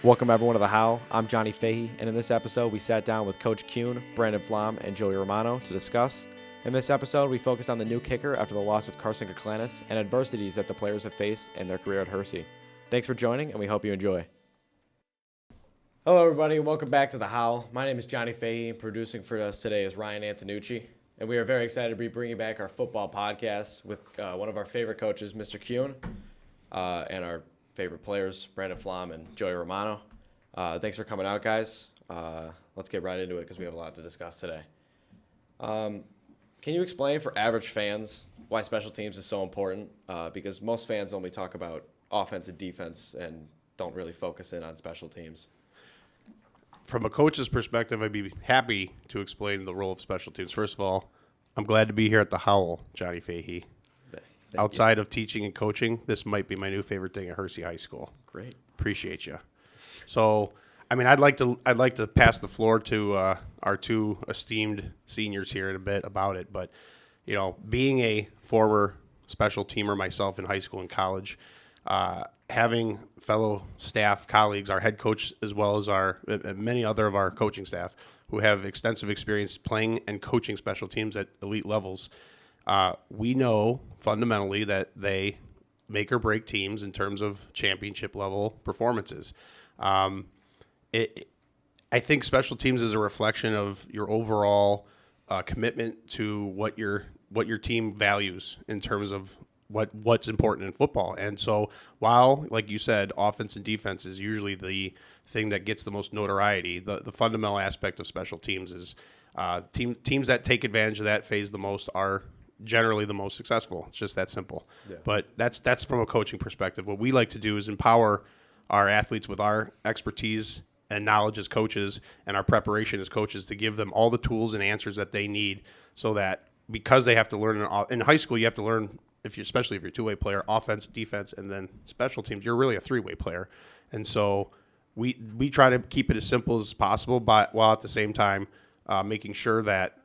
Welcome everyone to The How. I'm Johnny Fahey, and in this episode we sat down with Coach Kuehn, Brandon Pflomm, and Joe Romano to discuss. In this episode, we focused on the new kicker after the loss of Carson Keclanis and adversities that the players have faced in their career at Hersey. Thanks for joining, and we hope you enjoy. Hello everybody, and welcome back to The How. My name is Johnny Fahey, and producing for us today is Ryan Antonucci. And we are very excited to be bringing back our football podcast with one of our favorite coaches, Mr. Kuehn, and our favorite players, Brandon Pflomm and Joey Romano. Thanks for coming out, guys. Let's get right into it because we have a lot to discuss today. Can you explain for average fans why special teams is so important? Because most fans only talk about offense and defense and don't really focus in on special teams. From a coach's perspective, I'd be happy to explain the role of special teams. First of all, I'm glad to be here at the Howl, Johnny Fahey. Outside of teaching and coaching, this might be my new favorite thing at Hersey High School. Great. Appreciate you. So, I mean, I'd like to pass the floor to our two esteemed seniors here in a bit about it. But, you know, being a former special teamer myself in high school and college, having fellow staff, colleagues, our head coach, as well as our many other of our coaching staff who have extensive experience playing and coaching special teams at elite levels, we know fundamentally that they make or break teams in terms of championship level performances. I think special teams is a reflection of your overall commitment to what your team values in terms of what's important in football. And so while, like you said, offense and defense is usually the thing that gets the most notoriety, the fundamental aspect of special teams is teams that take advantage of that phase the most are generally the most successful. It's just that simple. Yeah. But that's from a coaching perspective. What we like to do is empower our athletes with our expertise and knowledge as coaches and our preparation as coaches to give them all the tools and answers that they need so that because they have to learn in high school, you have to learn, especially if you're a two-way player, offense, defense, and then special teams, you're really a three-way player. And so we try to keep it as simple as possible, but while at the same time making sure that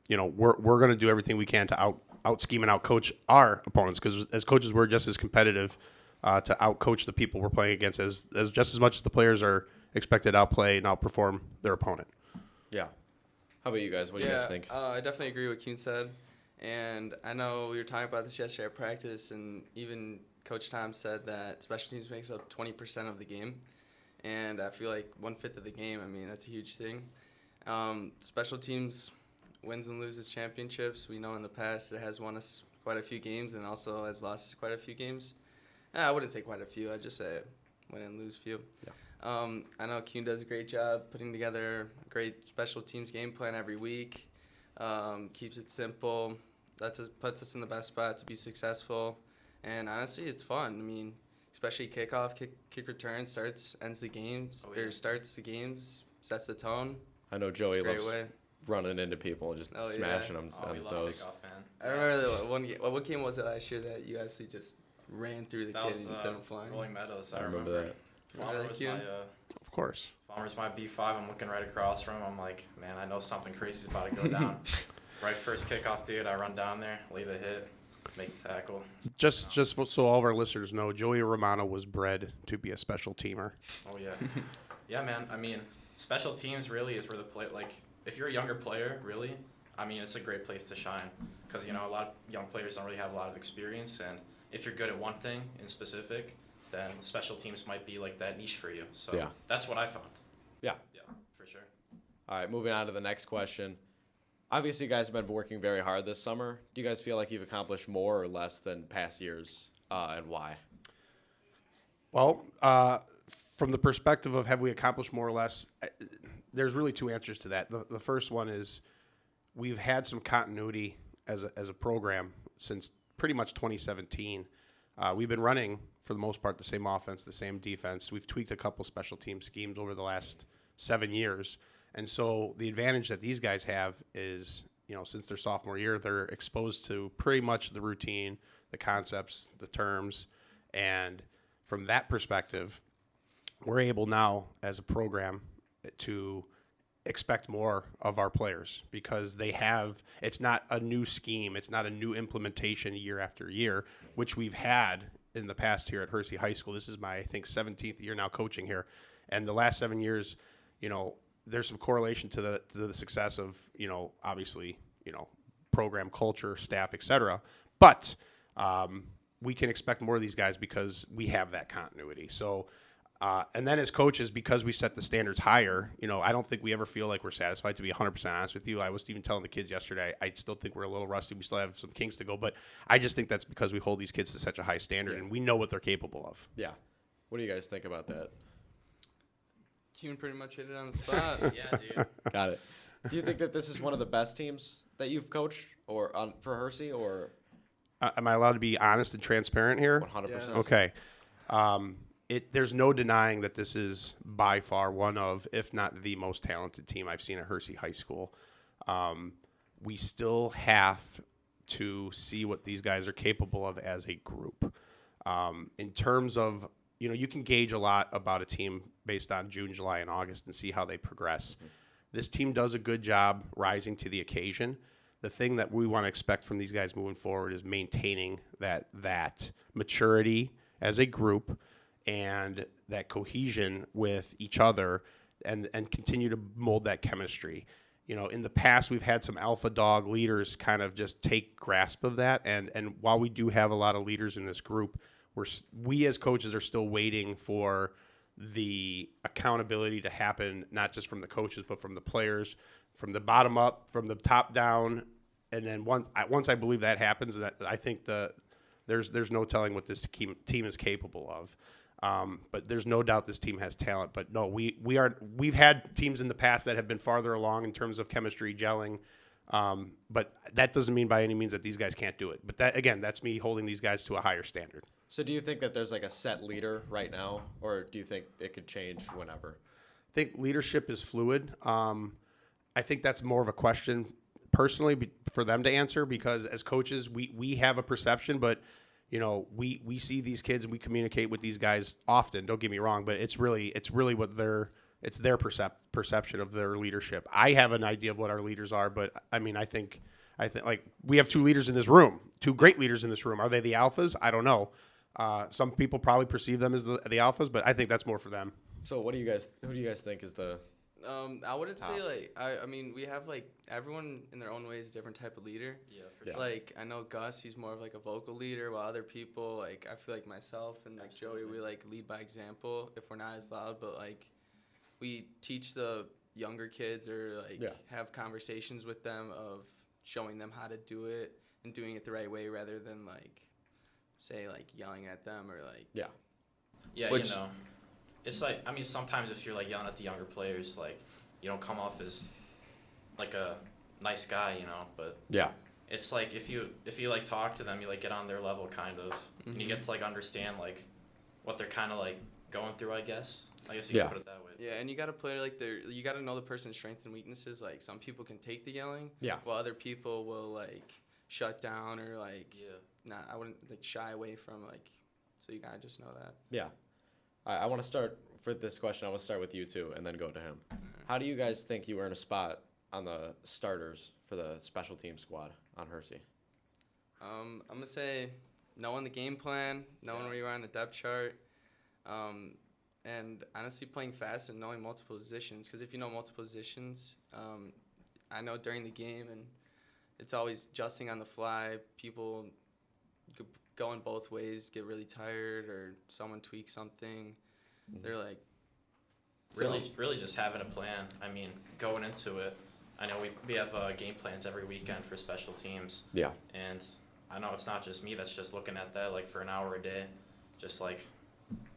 we're going to do everything we can to out scheme and out coach our opponents, because as coaches we're just as competitive to out coach the people we're playing against as just as much as the players are expected to outplay and outperform their opponent. Yeah. How about you guys? What do you guys think? I definitely agree with what Kuehn said. And I know we were talking about this yesterday at practice, and even Coach Tom said that special teams makes up 20% of the game. And I feel like 1/5 of the game, I mean, that's a huge thing. Special teams wins and loses championships. We know in the past it has won us quite a few games and also has lost us quite a few games. I wouldn't say quite a few. I'd just say win and lose few. Yeah. I know Kuehn does a great job putting together a great special teams game plan every week. Keeps it simple. Puts us in the best spot to be successful. And honestly, it's fun. I mean, especially kickoff, kick return, ends the games, or starts the games, sets the tone. I know Joey loves running into people and just smashing them on we love those. Kickoff, man. I remember one game. What game was it last year that you actually just ran through the kids instead of flying? Rolling Meadows. I remember that. Farmer was of course. Farmer's my B5. I'm looking right across from him. I'm like, man, I know something crazy is about to go down. Right first kickoff, dude. I run down there, leave a hit, make the tackle. Just so all of our listeners know, Joey Romano was bred to be a special teamer. Oh yeah, yeah, man. I mean, special teams really is where the play. Like, if you're a younger player, really, I mean, it's a great place to shine because a lot of young players don't really have a lot of experience, and if you're good at one thing in specific, then special teams might be like that niche for you. So yeah. That's what I found. Yeah, for sure. All right, moving on to the next question. Obviously, you guys have been working very hard this summer. Do you guys feel like you've accomplished more or less than past years, and why? Well, from the perspective of have we accomplished more or less, there's really two answers to that. The first one is we've had some continuity as a program since pretty much 2017. We've been running, for the most part, the same offense, the same defense. We've tweaked a couple special team schemes over the last 7 years. And so the advantage that these guys have is, since their sophomore year, they're exposed to pretty much the routine, the concepts, the terms. And from that perspective, we're able now as a program to expect more of our players because it's not a new scheme. It's not a new implementation year after year, which we've had in the past here at Hersey High School. This is my, I think, 17th year now coaching here. And the last 7 years, there's some correlation to the success of, obviously, program culture, staff, et cetera. But we can expect more of these guys because we have that continuity. So, and then as coaches, because we set the standards higher, I don't think we ever feel like we're satisfied, to be 100% honest with you. I was even telling the kids yesterday, I still think we're a little rusty. We still have some kinks to go, but I just think that's because we hold these kids to such a high standard and we know what they're capable of. Yeah. What do you guys think about that? Kuehn pretty much hit it on the spot. Yeah, dude. Got it. Do you think that this is one of the best teams that you've coached or for Hersey, or Am I allowed to be honest and transparent here? 100%? Yes. Okay. There's no denying that this is by far one of, if not the most talented team I've seen at Hersey High School. We still have to see what these guys are capable of as a group. In terms of, you can gauge a lot about a team based on June, July, and August and see how they progress. Mm-hmm. This team does a good job rising to the occasion. The thing that we want to expect from these guys moving forward is maintaining that maturity as a group and that cohesion with each other and continue to mold that chemistry. In the past, we've had some alpha dog leaders kind of just take grasp of that. And while we do have a lot of leaders in this group, we as coaches are still waiting for the accountability to happen, not just from the coaches, but from the players, from the bottom up, from the top down. And then once I believe that happens, I think there's no telling what this team is capable of. But there's no doubt this team has talent. But no, we've had teams in the past that have been farther along in terms of chemistry, gelling. But that doesn't mean by any means that these guys can't do it. But that's me holding these guys to a higher standard. So do you think that there's like a set leader right now, or do you think it could change whenever? I think leadership is fluid. I think that's more of a question personally for them to answer, because as coaches, we have a perception, but we see these kids and we communicate with these guys often. Don't get me wrong, but it's really what their perception of their leadership. I have an idea of what our leaders are, but I think like we have two leaders in this room, two great leaders in this room. Are they the alphas? I don't know. Some people probably perceive them as the alphas, but I think that's more for them. So who do you guys think is the I wouldn't top? say I mean, we have everyone in their own ways, a different type of leader. Yeah, for sure. I know Gus, he's more of a vocal leader, while other people, I feel like myself and Joey, we lead by example if we're not as loud, but we teach the younger kids or have conversations with them of showing them how to do it and doing it the right way rather than say yelling at them or yeah. Yeah, Which, it's sometimes if you're yelling at the younger players, you don't come off as a nice guy, but yeah. It's if you talk to them, you get on their level kind of, Mm-hmm. and you get to understand what they're kind of going through, I guess you can put it that way. Yeah, and you got to play you got to know the person's strengths and weaknesses. Some people can take the yelling, Yeah. while other people will shut down or Yeah. I wouldn't shy away from so you gotta just know that. Yeah. I want to start for this question. I want to start with you two and then go to him. How do you guys think you earn a spot on the starters for the special team squad on Hersey? I'm gonna say knowing the game plan, knowing where you are on the depth chart, and honestly playing fast and knowing multiple positions. Because if you know multiple positions, I know during the game, and it's always adjusting on the fly. People going both ways, get really tired, or someone tweaks something. Mm-hmm. They're Really just having a plan. Going into it, I know we have game plans every weekend for special teams. Yeah. And I know it's not just me that's just looking at that for an hour a day, just okay,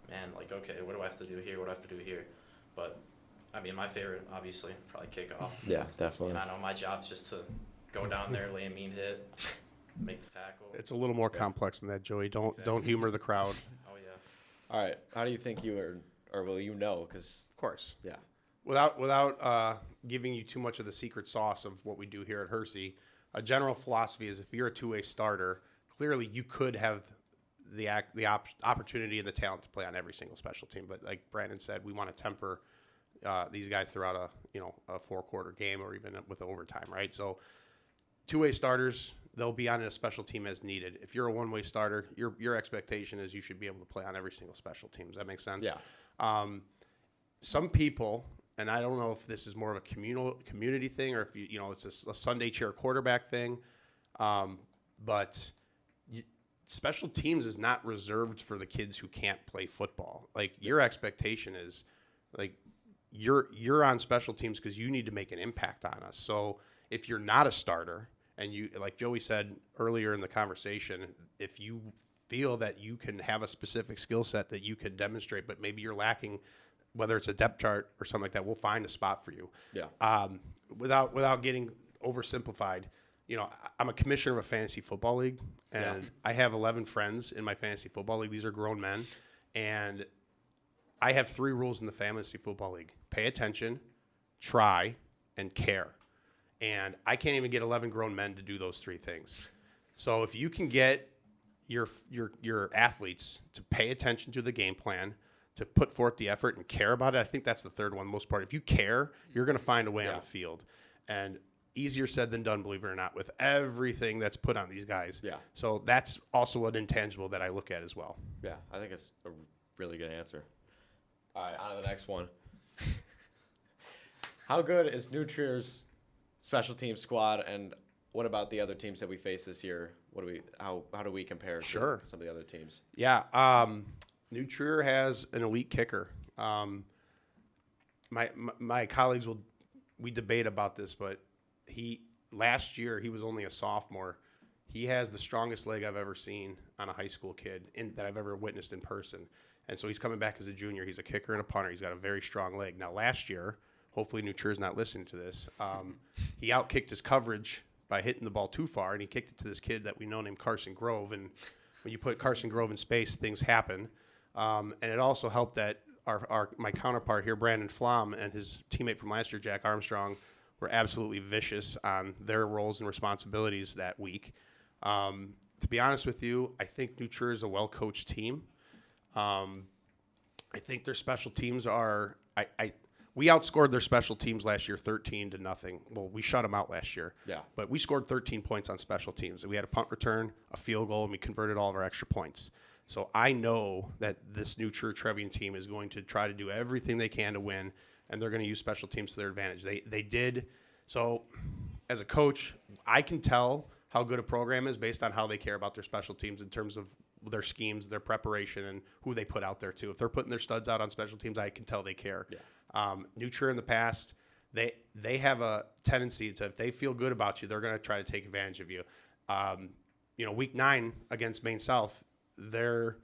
what do I have to do here? What do I have to do here? But my favorite, obviously, probably kickoff. Yeah, definitely. And I know my job's just to go down there, lay a mean hit, make the tackle. It's a little more complex than that, Joey. Don't humor the crowd. Oh yeah. All right. How do you think you earn, or will you know? Because Of course. yeah. Without giving you too much of the secret sauce of what we do here at Hersey, a general philosophy is if you're a two-way starter, clearly you could have the opportunity and the talent to play on every single special team. But like Brandon said, we want to temper these guys throughout a 4-quarter game or even with overtime, right? So two-way starters, they'll be on a special team as needed. If you're a one-way starter, your expectation is you should be able to play on every single special team. Does that make sense? Yeah. Some people, and I don't know if this is more of a community thing or if it's a Sunday chair quarterback thing, but special teams is not reserved for the kids who can't play football. Like your expectation is, like you're on special teams because you need to make an impact on us. So if you're not a starter and you, like Joey said earlier in the conversation, if you feel that you can have a specific skill set that you can demonstrate, but maybe you're lacking, whether it's a depth chart or something like that, we'll find a spot for you. Yeah. Without getting oversimplified, I'm a commissioner of a fantasy football league, and I have 11 friends in my fantasy football league. These are grown men, and I have 3 rules in the fantasy football league: pay attention, try, and care. And I can't even get 11 grown men to do those 3 things. So if you can get your athletes to pay attention to the game plan, to put forth the effort and care about it, I think that's the third one, most part. If you care, you're going to find a way on the field. And easier said than done, believe it or not, with everything that's put on these guys. Yeah. So that's also an intangible that I look at as well. Yeah, I think it's a really good answer. All right, on to the next one. How good is New Trier's special team squad, and what about the other teams that we face this year? How do we compare to some of the other teams? Yeah, New Trier has an elite kicker. My colleagues we debate about this, but last year he was only a sophomore. He has the strongest leg I've ever seen on a high school kid that I've ever witnessed in person. And so he's coming back as a junior. He's a kicker and a punter. He's got a very strong leg. Now, last year, hopefully New Trier's not listening to this, he outkicked his coverage by hitting the ball too far, and he kicked it to this kid that we know named Carson Grove. And when you put Carson Grove in space, things happen. And it also helped that my counterpart here, Brandon Pflomm, and his teammate from last year, Jack Armstrong, were absolutely vicious on their roles and responsibilities that week. To be honest with you, I think New Trier is a well-coached team. I think their special teams are we outscored their special teams last year 13-0. Well, we shut them out last year. Yeah. But we scored 13 points on special teams. We had a punt return, a field goal, and we converted all of our extra points. So I know that this New Trier Trevian team is going to try to do everything they can to win, and they're going to use special teams to their advantage. They did. So as a coach, I can tell how good a program is based on how they care about their special teams in terms of their schemes, their preparation, and who they put out there too. If they're putting their studs out on special teams, I can tell they care. Yeah. New Trier in the past, they have a tendency to, if they feel good about you, they're going to try to take advantage of you. Week 9 against Maine South, their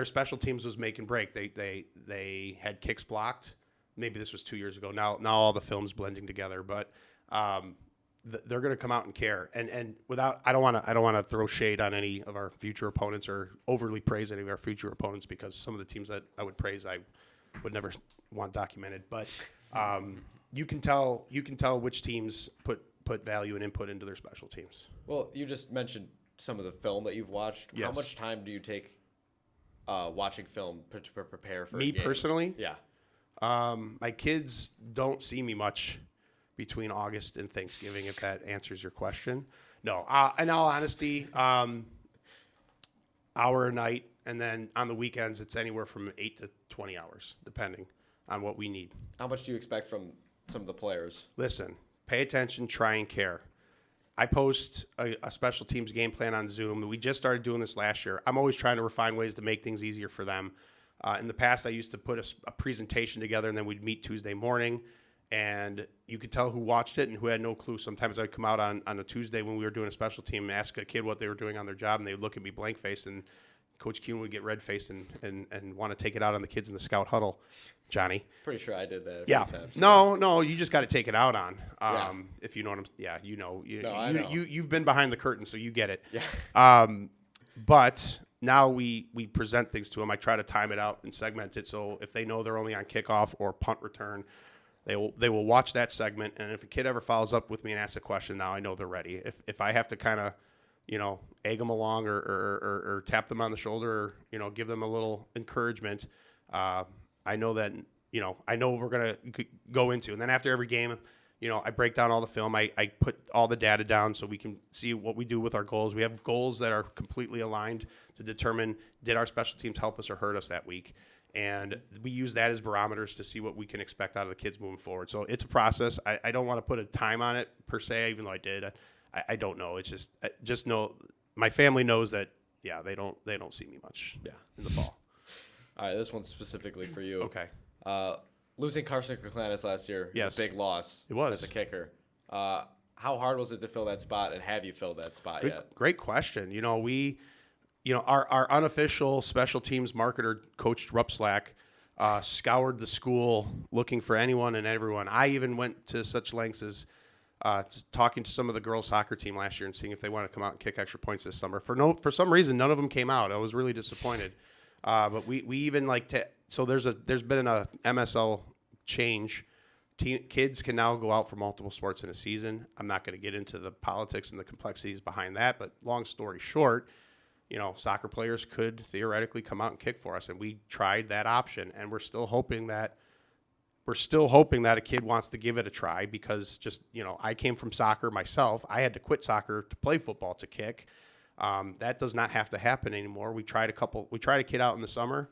special teams was make and break. They had kicks blocked. Maybe this was 2 years ago. Now all the film's blending together, but they're going to come out and care. And without, I don't want to throw shade on any of our future opponents or overly praise any of our future opponents, because some of the teams that I would praise I would never want documented. But you can tell which teams put value and input into their special teams. Well, you just mentioned some of the film that you've watched. Yes. How much time do you take watching film to prepare for Me a game? personally? Yeah. My kids don't see me much between August and Thanksgiving, if that answers your question. No, in all honesty, hour a night, and then on the weekends, it's anywhere from 8 to 20 hours, depending on what we need. How much do you expect from some of the players? Listen, pay attention, try and care. I post a special teams game plan on Zoom. We just started doing this last year. I'm always trying to refine ways to make things easier for them. In the past, I used to put a presentation together, and then we'd meet Tuesday morning, and you could tell who watched it and who had no clue. Sometimes I'd come out on a Tuesday when we were doing a special team and ask a kid what they were doing on their job, and they would look at me blank-faced, and Coach Kuehn would get red-faced and want to take it out on the kids in the scout huddle. Johnny. Pretty sure I did that a few times. No, you just got to take it out on. If you know what I'm. Yeah, you know. I know. You've been behind the curtain, so you get it. Yeah. But now we present things to them. I try to time it out and segment it, so if they know they're only on kickoff or punt return, they will watch that segment. And if a kid ever follows up with me and asks a question, now I know they're ready. If I have to kind of, egg them along or tap them on the shoulder or give them a little encouragement, I know that I know what we're gonna go into. And then after every game, I break down all the film. I put all the data down so we can see what we do with our goals. We have goals that are completely aligned to determine did our special teams help us or hurt us that week. And we use that as barometers to see what we can expect out of the kids moving forward. So it's a process. I don't want to put a time on it per se, even though I did. I don't know. It's just know my family knows that, yeah, they don't see me much in the fall. All right, this one's specifically for you. Okay. Losing Carson Koklanis last year was a big loss. It was. As a kicker. How hard was it to fill that spot, and have you filled that spot yet? Great question. Our unofficial special teams marketer, Coach Rupslack, scoured the school looking for anyone and everyone. I even went to such lengths as talking to some of the girls' soccer team last year and seeing if they want to come out and kick extra points this summer. For some reason, none of them came out. I was really disappointed. But we even so there's been an MSL change. Kids can now go out for multiple sports in a season. I'm not going to get into the politics and the complexities behind that, but long story short, soccer players could theoretically come out and kick for us, and we tried that option, and we're still hoping that a kid wants to give it a try because I came from soccer myself. I had to quit soccer to play football to kick. That does not have to happen anymore. We tried a kid out in the summer.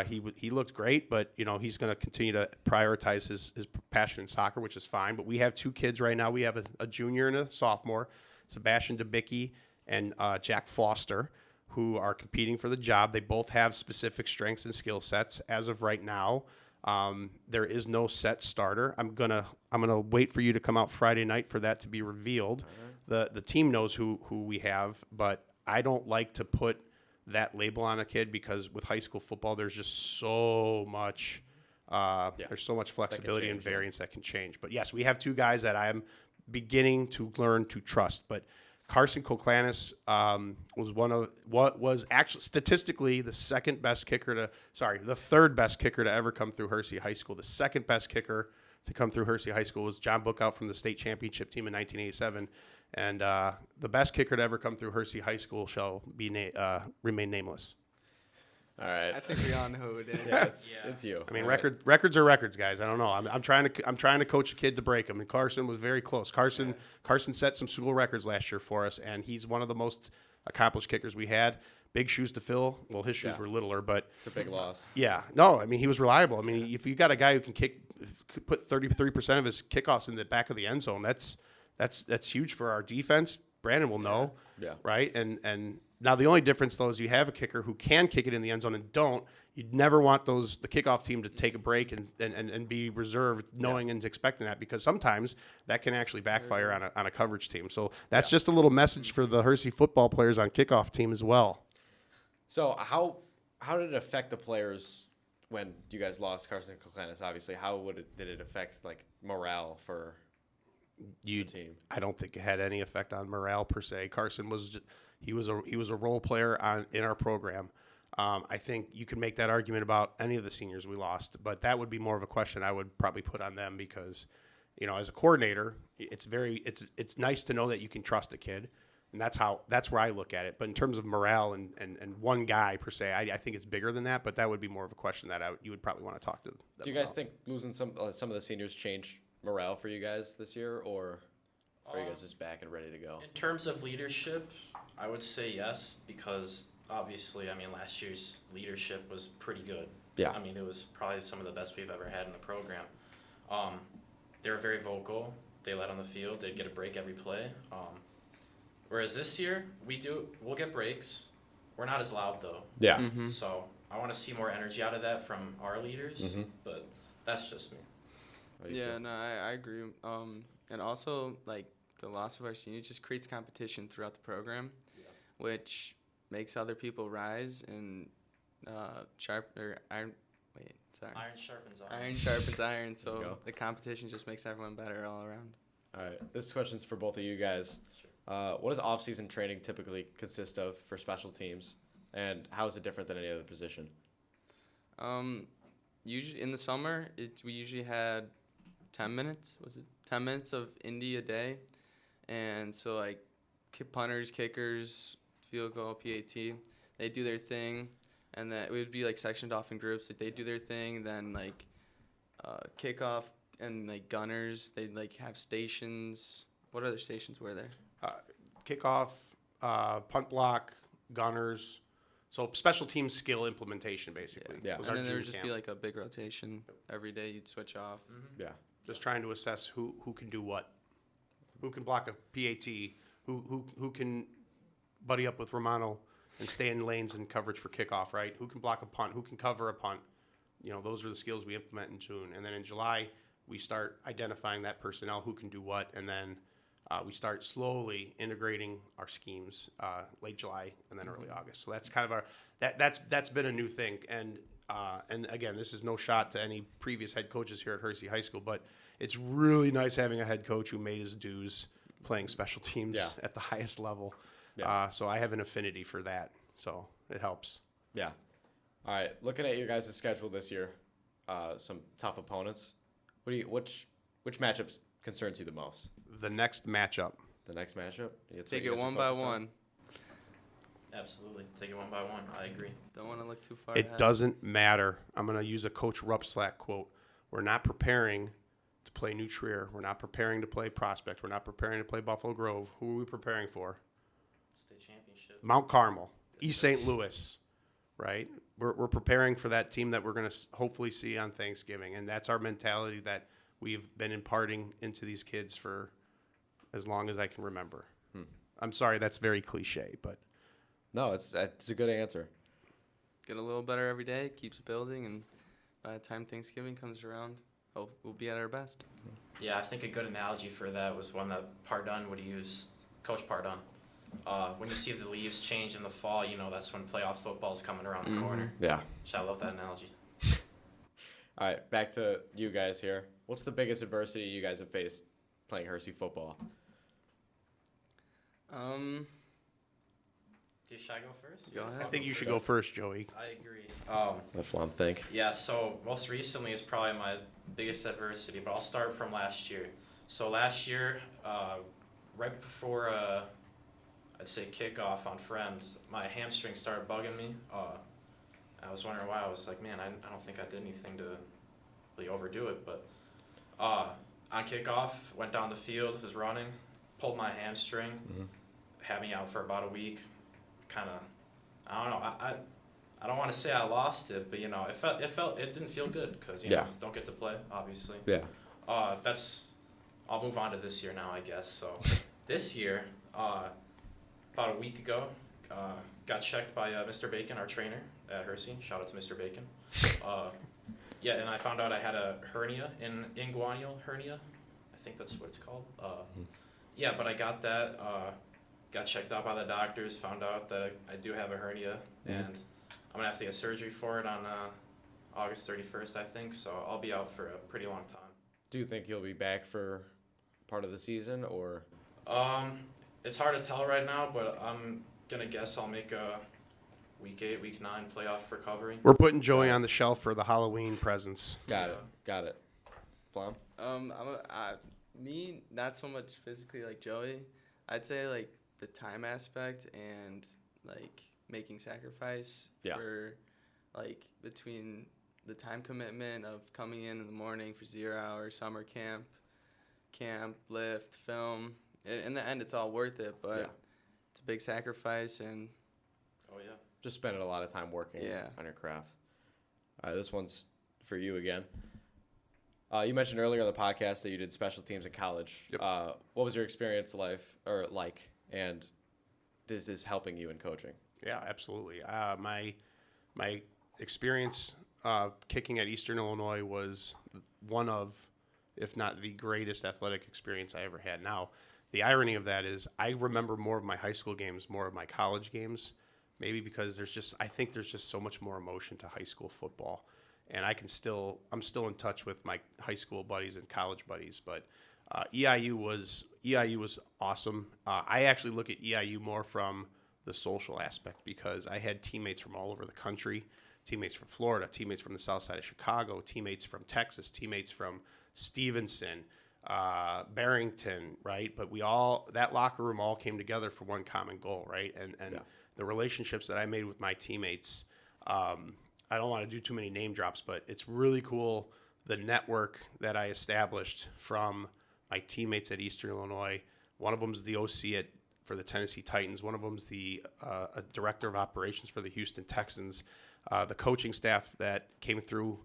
He looked great, but he's going to continue to prioritize his passion in soccer, which is fine. But we have two kids right now. We have a junior and a sophomore, Sebastian DeBicki and Jack Foster, who are competing for the job. They both have specific strengths and skill sets. As of right now, there is no set starter. I'm gonna wait for you to come out Friday night for that to be revealed. The team knows who we have, but I don't like to put that label on a kid because with high school football, there's just so much there's so much flexibility and variance that can change. But yes, we have two guys that I'm beginning to learn to trust. But Carson Koklanis was one of what was actually statistically the third best kicker to ever come through Hersey High School. The second best kicker to come through Hersey High School was John Bookout from the state championship team in 1987. And the best kicker to ever come through Hersey High School shall be remain nameless. All right. I think we all know who it is. Yeah, it's you. I mean, All records are records, guys. I don't know. I'm trying to coach a kid to break them. And Carson was very close. Carson set some school records last year for us, and he's one of the most accomplished kickers we had. Big shoes to fill. Well, his shoes were littler, but it's a big loss. Yeah. No, I mean, he was reliable. I mean, if you got a guy who can put 33% of his kickoffs in the back of the end zone, that's huge for our defense. Brandon will know. Yeah. Right? And now the only difference, though, is you have a kicker who can kick it in the end zone and don't. You'd never want the kickoff team to take a break and be reserved knowing and expecting that, because sometimes that can actually backfire on a coverage team. So that's just a little message for the Hersey football players on kickoff team as well. So how did it affect the players when you guys lost Carson Koklanis? Obviously, did it affect morale for the team? I don't think it had any effect on morale per se. Carson was a role player in our program. I think you can make that argument about any of the seniors we lost, but that would be more of a question I would probably put on them because, as a coordinator, it's nice to know that you can trust a kid, and that's where I look at it. But in terms of morale and one guy per se, I think it's bigger than that. But that would be more of a question that you would probably want to talk to them. Do you guys think losing some of the seniors changed morale for you guys this year, or are you guys just back and ready to go? In terms of leadership, I would say yes, because obviously, last year's leadership was pretty good. Yeah. It was probably some of the best we've ever had in the program. They were very vocal. They led on the field. They'd get a break every play. Whereas this year, we'll get breaks. We're not as loud, though. Yeah. Mm-hmm. So I want to see more energy out of that from our leaders, but that's just me. Yeah, no, I agree. And also, the loss of our seniors just creates competition throughout the program, which makes other people rise and iron sharpens iron. Iron sharpens iron, so the competition just makes everyone better all around. All right, this question's for both of you guys. Sure. What does off-season training typically consist of for special teams, and how is it different than any other position? Usually in the summer, we usually had 10 minutes. Was it 10 minutes of indie a day? And so punters, kickers, field goal, PAT, they do their thing, and that it would be sectioned off in groups. They do their thing, then kickoff and like gunners, they like have stations. What other stations were there? Kickoff, punt block, gunners. So special team skill implementation, basically. Yeah. Was And our then there June would just camp. be like a big rotation every day. You'd switch off. Yeah. Just trying to assess who can do what, who can block a PAT, who can buddy up with Romano and stay in lanes and coverage for kickoff, right? Who can block a punt? Who can cover a punt? Those are the skills we implement in June, and then in July we start identifying that personnel who can do what, and then we start slowly integrating our schemes late July and then early August. So that's kind of that's been a new thing, and again, this is no shot to any previous head coaches here at Hersey High School, but it's really nice having a head coach who made his dues playing special teams at the highest level. Yeah. So I have an affinity for that, so it helps. Yeah. All right. Looking at your guys' schedule this year, some tough opponents. Which matchups concerns you the most? The next matchup. The next matchup? That's Take what you it guys are one by focused on? one. Absolutely. Take it one by one. I agree. Don't want to look too far It ahead. doesn't matter. I'm going to use a Coach Rupslack quote. We're not preparing to play New Trier. We're not preparing to play Prospect. We're not preparing to play Buffalo Grove. Who are we preparing for? State championship. Mount Carmel, East St. Louis, right? We're preparing for that team that we're going to hopefully see on Thanksgiving, and that's our mentality that we've been imparting into these kids for as long as I can remember. I'm sorry, that's very cliche, but No, it's a good answer. Get a little better every day, keeps building, and by the time Thanksgiving comes around, we'll be at our best. Yeah, I think a good analogy for that was one that Pardon would use, Coach Pardon. When you see the leaves change in the fall, that's when playoff football is coming around the corner. Yeah. I love that analogy. All right, back to you guys here. What's the biggest adversity you guys have faced playing Hersey football? Should I go first? Go ahead. I think you should go first, Joey. I agree. Let Pflomm think. Yeah, so most recently is probably my biggest adversity, but I'll start from last year. So last year, right before I'd say kickoff on Friends, my hamstring started bugging me. I was wondering why. I was like, man, I don't think I did anything to really overdo it. But on kickoff, went down the field, was running, pulled my hamstring, had me out for about a week. Kind of, I don't know. I don't want to say I lost it, but it didn't feel good because don't get to play, obviously. Yeah. I'll move on to this year now, I guess. So this year, about a week ago, got checked by Mr. Bacon, our trainer at Hersey. Shout out to Mr. Bacon. And I found out I had a hernia, inguinal hernia. I think that's what it's called. But I got that. Got checked out by the doctors, found out that I do have a hernia, and I'm going to have to get surgery for it on August 31st, I think, so I'll be out for a pretty long time. Do you think you'll be back for part of the season, or? It's hard to tell right now, but I'm going to guess I'll make a Week 8, Week 9 playoff recovery. We're putting Joey on the shelf for the Halloween presents. Got it. Pflomm? Me, not so much physically like Joey. I'd say like the time aspect and like making sacrifice for like between the time commitment of coming in the morning for 0 hours, summer camp, lift, film. In the end, it's all worth it, but it's a big sacrifice and. Oh yeah. Just spending a lot of time working on your craft. All right, this one's for you again. You mentioned earlier on the podcast that you did special teams in college. Yep. What was your experience like, and is this helping you in coaching? Yeah, absolutely. My experience kicking at Eastern Illinois was one of, if not the greatest athletic experience I ever had. Now, the irony of that is I remember more of my high school games, more of my college games, maybe because I think there's just so much more emotion to high school football. And I'm still in touch with my high school buddies and college buddies, but EIU was awesome. I actually look at EIU more from the social aspect because I had teammates from all over the country, teammates from Florida, teammates from the south side of Chicago, teammates from Texas, teammates from Stevenson, Barrington, right? But that locker room all came together for one common goal, right? And the relationships that I made with my teammates, I don't want to do too many name drops, but it's really cool the network that I established from my teammates at Eastern Illinois. One of them is the OC for the Tennessee Titans. One of them is the director of operations for the Houston Texans. The coaching staff that came through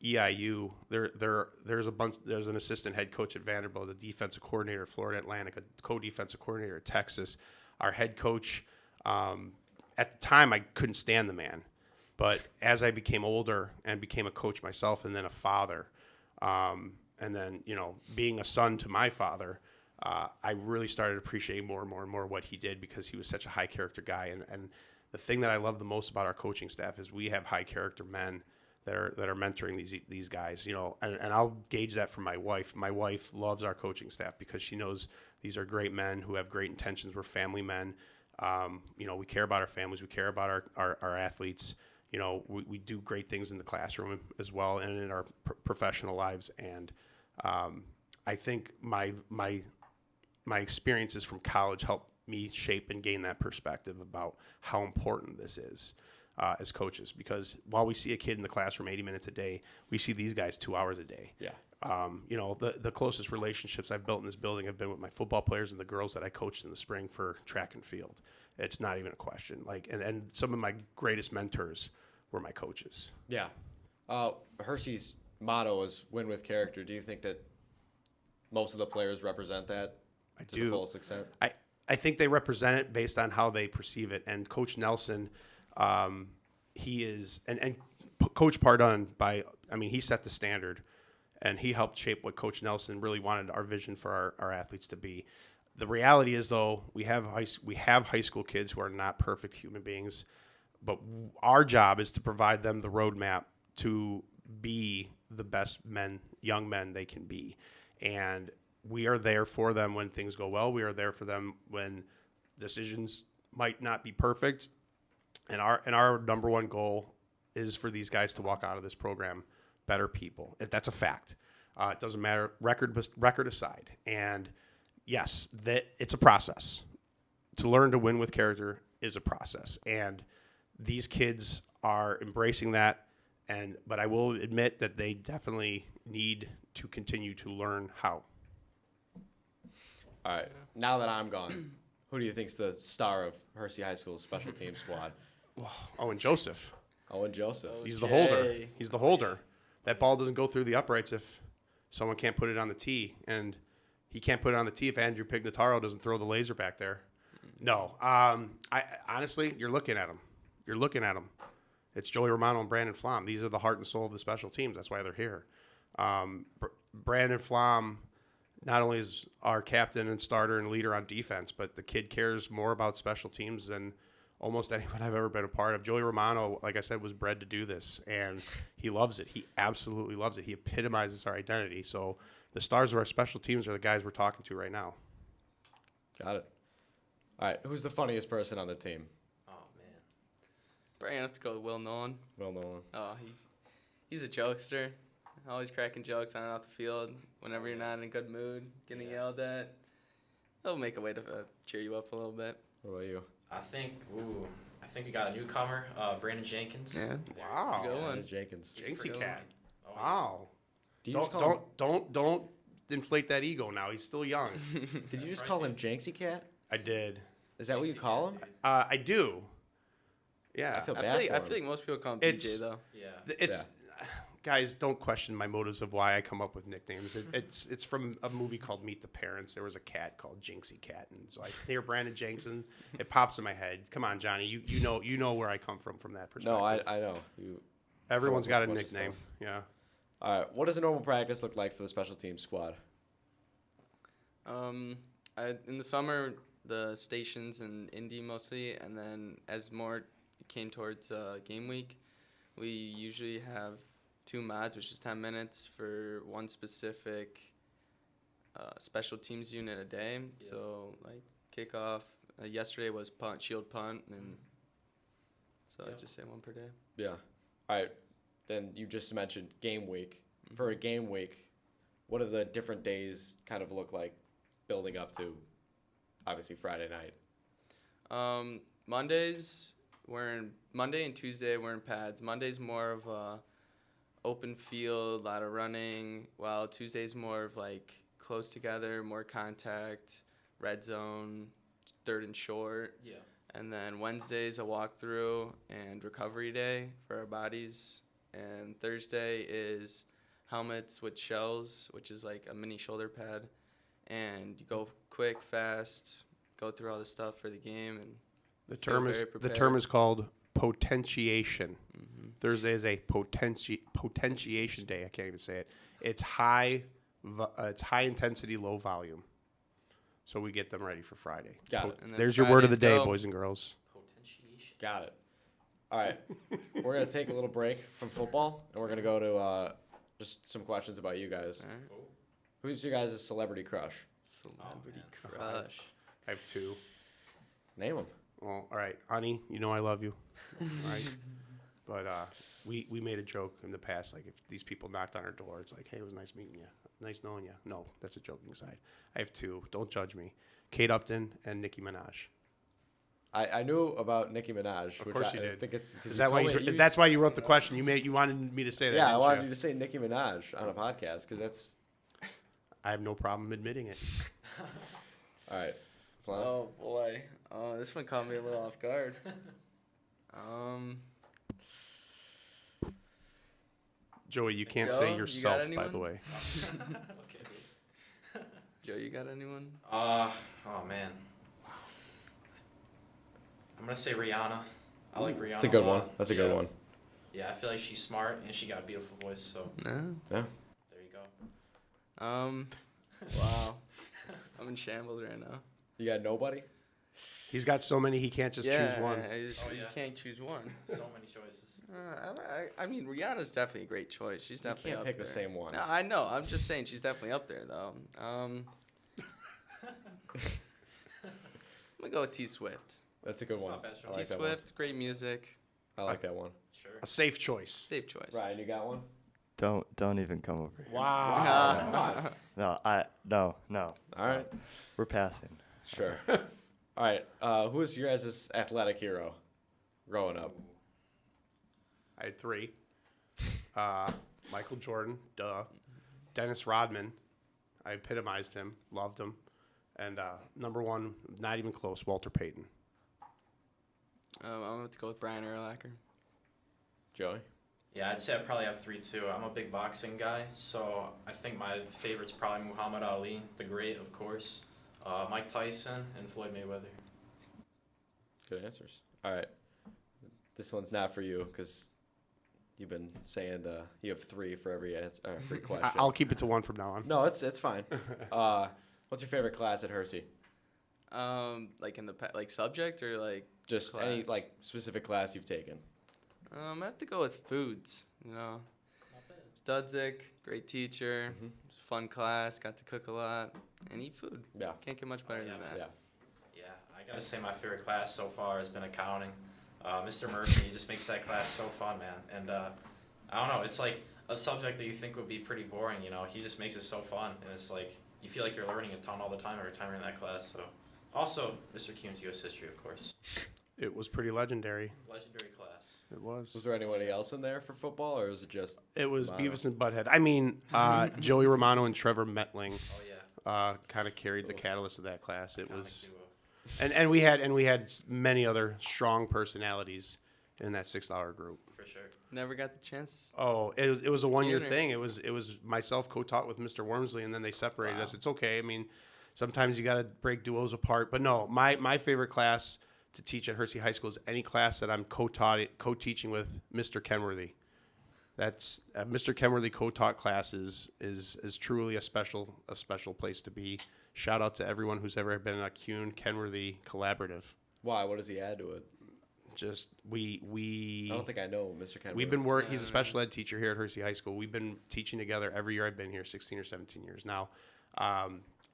EIU. There's an assistant head coach at Vanderbilt, a defensive coordinator at Florida Atlantic, a co-defensive coordinator at Texas. Our head coach, at the time, I couldn't stand the man. But as I became older and became a coach myself and then a father, and then, being a son to my father, I really started appreciating more and more and more what he did because he was such a high character guy. And the thing that I love the most about our coaching staff is we have high character men that are mentoring these guys, and I'll gauge that from my wife. My wife loves our coaching staff because she knows these are great men who have great intentions. We're family men. We care about our families. We care about our athletes. We do great things in the classroom as well and in our professional lives. And I think my experiences from college helped me shape and gain that perspective about how important this is as coaches. Because while we see a kid in the classroom 80 minutes a day, we see these guys 2 hours a day. Yeah. The closest relationships I've built in this building have been with my football players and the girls that I coached in the spring for track and field. It's not even a question. And some of my greatest mentors were my coaches. Yeah. Hersey's motto is win with character. Do you think that most of the players represent that to the fullest extent? I think they represent it based on how they perceive it. And Coach Nelson, he is, and Coach Pardon, he set the standard, and he helped shape what Coach Nelson really wanted our vision for our athletes to be. The reality is, though, we have high school kids who are not perfect human beings, but our job is to provide them the roadmap to be the best young men they can be. And we are there for them when things go well. We are there for them when decisions might not be perfect. And our number one goal is for these guys to walk out of this program better people. That's a fact. It doesn't matter, record aside. And yes, it's a process. To learn to win with character is a process. And these kids are embracing that. But I will admit that they definitely need to continue to learn how. All right. Now that I'm gone, who do you think's the star of Hersey High School's special team squad? Owen Joseph. Owen Joseph. He's the holder. He's the holder. That ball doesn't go through the uprights if someone can't put it on the tee. And he can't put it on the tee if Andrew Pignataro doesn't throw the laser back there. No. Honestly, you're looking at them. It's Joey Romano and Brandon Pflomm. These are the heart and soul of the special teams. That's why they're here. Brandon Pflomm not only is our captain and starter and leader on defense, but the kid cares more about special teams than almost anyone I've ever been a part of. Joey Romano, like I said, was bred to do this, and he loves it. He absolutely loves it. He epitomizes our identity. So the stars of our special teams are the guys we're talking to right now. Got it. All right. Who's the funniest person on the team? Oh, man. Probably have to go with Will Nolan. Will Nolan. Oh, he's a jokester. Always cracking jokes on and off the field. Whenever you're not in a good mood, getting yelled at, he'll make a way to cheer you up a little bit. What about you? I think we got a newcomer, Brandon Jenkins. Yeah. Wow. That's a good one. Brandon Jenkins. Jinxie pretty Cat. Oh, yeah. Wow. Don't inflate that ego now. He's still young. Did you just call him Jinxie Cat? I did. Is that what you call him? I do. Yeah. I feel bad I for feel him. like most people call him It's- BJ though. Yeah. Guys, don't question my motives of why I come up with nicknames. It's from a movie called Meet the Parents. There was a cat called Jinxie Cat, and so I hear Brandon Jenkins, it pops in my head. Come on, Johnny, you know where I come from that perspective. No, I know. Everyone's got a bunch of nickname. stuff. Yeah. All right. What does a normal practice look like for the special team squad? In the summer, the stations in Indy mostly, and then as more came towards game week, we usually have 2 mods, which is 10 minutes for one specific special teams unit a day. Yeah. So like kickoff. Yesterday was punt, shield punt, and so I just say 1 per day. Yeah. All right. Then you just mentioned game week. For a game week, what do the different days kind of look like building up to, obviously, Friday night? Monday and Tuesday we're in pads. Monday's more of open field, a lot of running, while Tuesday's more of like close together, more contact, red zone, third and short. Yeah. And then Wednesday's a walkthrough and recovery day for our bodies. And Thursday is helmets with shells, which is like a mini shoulder pad. And you go quick, fast, go through all the stuff for the game. And The feel term very is prepared. called potentiation. Thursday is a potentiation day. I can't even say it. It's high intensity, low volume. So we get them ready for Friday. Got it. And then There's your word of the Fridays day, go. boys and girls. Potentiation. Got it. All right. We're going to take a little break from football, and we're going to go to just some questions about you guys. All right. Cool. Who's your guys' celebrity crush? Celebrity man. crush. I have two. Name them. Well, all right, honey, you know I love you. All right. But we made a joke in the past, like if these people knocked on our door, it's like, hey, it was nice meeting you. Nice knowing you. No, that's a joking aside. I have two. Don't judge me. Kate Upton and Nicki Minaj. I knew about Nicki Minaj. Of which course I you did. think it's 'cause Is that why told me that's why you wrote the question? You wanted me to say that. Yeah, I didn't wanted you you to say Nicki Minaj on a podcast because that's I have no problem admitting it. all right. Flan? Oh boy, this one caught me a little off guard. Joey, you can't Joe, say you got yourself, by anyone? the way. Okay. Joe, you got anyone? Oh man. I'm gonna say Rihanna. I like Rihanna. That's a good one. lot. That's a good Yeah. one. Yeah, I feel like she's smart and she got a beautiful voice. So No. Yeah. there you go. Wow. I'm in shambles right now. You got nobody? He's got so many he can't just choose one. You yeah. can't choose one. So many choices. I mean, Rihanna's definitely a great choice. She's You definitely can't up pick the there. same one. No, I know. I'm just saying she's definitely up there, though. I'm gonna go with T Swift. That's a good It's one. not bad I choice. like T that one. Swift, great music, I like that one. Sure. A safe choice. safe choice. Ryan, you got one? Don't even come over here. Wow. No, no. All right. We're passing. Sure. All right. Who is your guys' athletic hero growing up? I had three. Michael Jordan, duh. Dennis Rodman, I epitomized him, loved him. And number one, not even close, Walter Payton. I'm gonna have to go with Brian Urlacher. Joey? Yeah, I'd say I probably have three too. I'm a big boxing guy, so I think my favorite's probably Muhammad Ali, the great, of course, Mike Tyson, and Floyd Mayweather. Good answers. All right. This one's not for you because you've been saying you have three for every answer, free question. I'll keep it to one from now on. No, it's fine. What's your favorite class at Hersey? Like in the like subject or like Just any class? like specific class you've taken. I have to go with foods. You know, Studzik, great teacher, Mhm. fun class, got to cook a lot and eat food. Yeah. Can't get much better Yeah, than that. Yeah. Yeah, I gotta say my favorite class so far has been accounting. Mr. Murphy just makes that class so fun, man. And I don't know, it's like a subject that you think would be pretty boring, you know. He just makes it so fun, and it's like you feel like you're learning a ton all the time every time you're in that class. So, also Mr. Kuehn's U.S. history, of course, It was pretty legendary. legendary class. It was. Was there anybody else in there for football, or was it just? It was Romano. Beavis and Butthead. I mean, Joey Romano and Trevor Metling Oh yeah, kind of carried the catalyst of that class. It was, iconic duo, and we had many other strong personalities in that 6-hour group. for sure. Never got the chance. Oh, it was a 1-year Tuner. thing. It was myself co-taught with Mr. Wormsley, and then they separated Wow. us. It's okay. I mean, sometimes you got to break duos apart. But no, my favorite class to teach at Hersey High School is any class that I'm co-teaching with Mr. Kenworthy. That's Mr. Kenworthy co-taught class is truly a special place to be. Shout out to everyone who's ever been in a Kuehn Kenworthy collaborative. Why? What does he add to it? Just I don't think I know Mr. Kenwood. We've been he's a special ed teacher here at Hersey High School. We've been teaching together every year I've been here, 16 or 17 years now.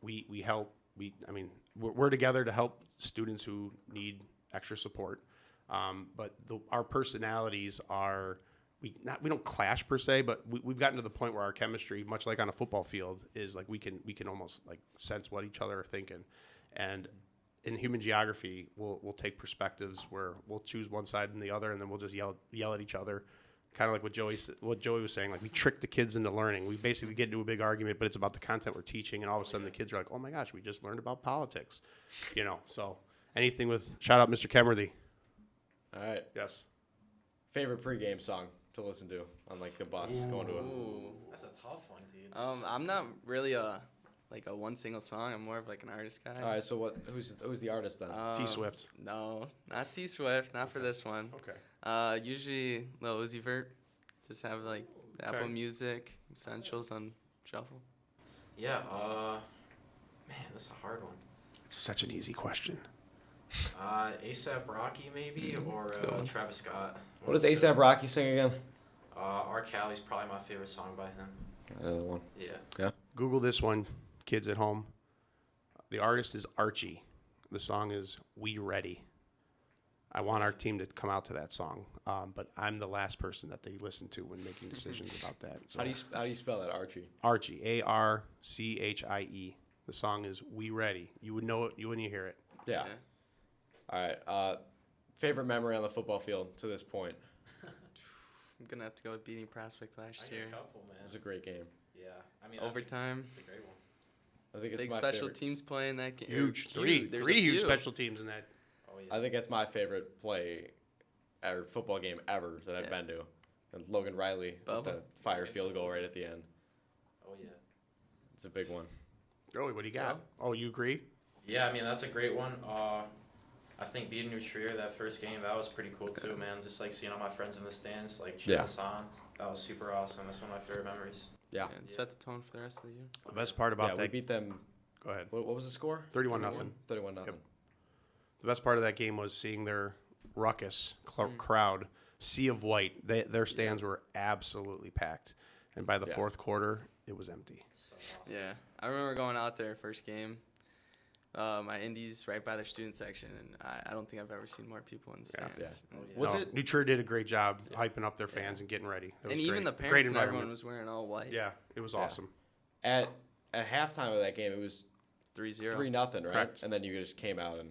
We help. We're together to help students who need extra support. But our personalities are we don't clash per se, but we've gotten to the point where our chemistry, much like on a football field, is like we can almost like sense what each other are thinking, and in human geography, we'll take perspectives where we'll choose one side and the other, and then we'll just yell at each other kind of like what Joey was saying. Like, we trick the kids into learning. We basically get into a big argument, but it's about the content we're teaching, and all of a sudden the kids are like, "Oh my gosh, we just learned about politics," So anything with shout out Mr. Kemmerly. All right. Yes. Favorite pregame song to listen to on like the bus going to a. Ooh. That's a tough one, dude. I'm not really a one single song. I'm more of like an artist guy. All right. So who's the artist then? T Swift. No, not T Swift. Not for this one. Okay. Usually Lil Uzi Vert. Just have like the Apple Music Essentials on shuffle. Yeah. Man, this is a hard one. It's such an easy question. ASAP Rocky maybe or Travis Scott. What does ASAP Rocky sing again? R. Kelly's probably my favorite song by him. Another one. Yeah. Google this one, kids at home. The artist is Archie. The song is "We Ready." I want our team to come out to that song, but I'm the last person that they listen to when making decisions about that. So How do you spell that, Archie? Archie, Archie. The song is "We Ready." You would know it when you hear it. Yeah. All right. Favorite memory on the football field to this point? I'm gonna have to go with beating Prospect last I year. got a couple, man. It was a great game. Yeah. I mean, Overtime. It's a great one. I think it's Big my special favorite. teams playing that game. Huge. There's Three a huge few. special teams in that. Oh yeah. I think it's my favorite play, or football game ever that I've been to. And Logan Riley with the fire field goal right at the end. Oh yeah. It's a big one. Joey, what do you got? Oh, you agree? Yeah, I mean that's a great one. I think beating New Trier that first game, that was pretty cool too, man. Just like seeing all my friends in the stands, like cheering us on. That was super awesome. That's one of my favorite memories. Yeah. And set the tone for the rest of the year. The best part about we that. beat them. Go ahead. What was the score? 31-0. 31-0. Yep. The best part of that game was seeing their ruckus crowd, sea of white. Their stands were absolutely packed, and by the fourth quarter, it was empty. So awesome. Yeah, I remember going out there first game. My Indies right by their student section, and I don't think I've ever seen more people in the stands. Yeah. And, Was it? New Trier did a great job hyping up their fans and getting ready. It was and even great. the Great parents and environment. everyone was wearing all white. Yeah, it was awesome. At halftime of that game, it was 3-0. 3-0, right? Correct. And then you just came out and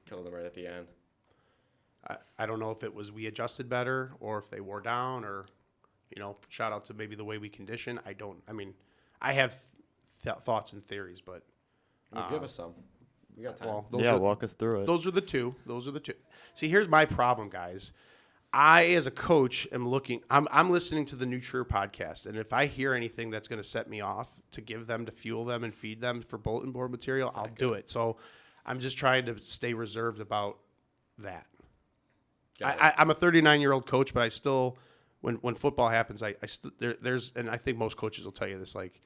killed them right at the end. I don't know if it was we adjusted better or if they wore down or, shout out to maybe the way we condition. I have thoughts and theories, but. Give us some. We got time. Well, Walk us through it. Those are the two. See, here's my problem, guys. I, as a coach, am looking. I'm listening to the New Trier podcast, and if I hear anything that's going to set me off to give them, to fuel them, and feed them for bulletin board material, I'll do it. So, I'm just trying to stay reserved about that. I'm a 39-year-old coach, but I still, when football happens, there's, and I think most coaches will tell you this, like.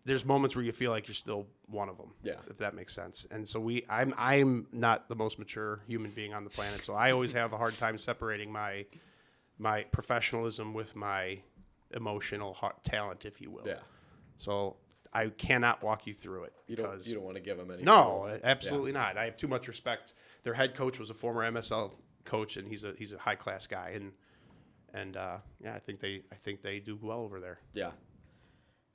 There's moments where you feel like you're still one of them, if that makes sense. And so I'm not the most mature human being on the planet, so I always have a hard time separating my professionalism with my emotional talent, if you will. Yeah. So I cannot walk you through it. You don't want to give them any. No, absolutely not. I have too much respect. Their head coach was a former MSL coach, and he's a high class guy, and I think they do well over there. Yeah.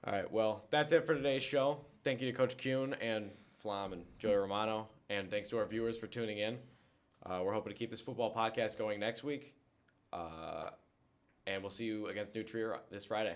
All right, well, that's it for today's show. Thank you to Coach Kuehn and Pflomm and Joe Romano, and thanks to our viewers for tuning in. We're hoping to keep this football podcast going next week, and we'll see you against New Trier this Friday.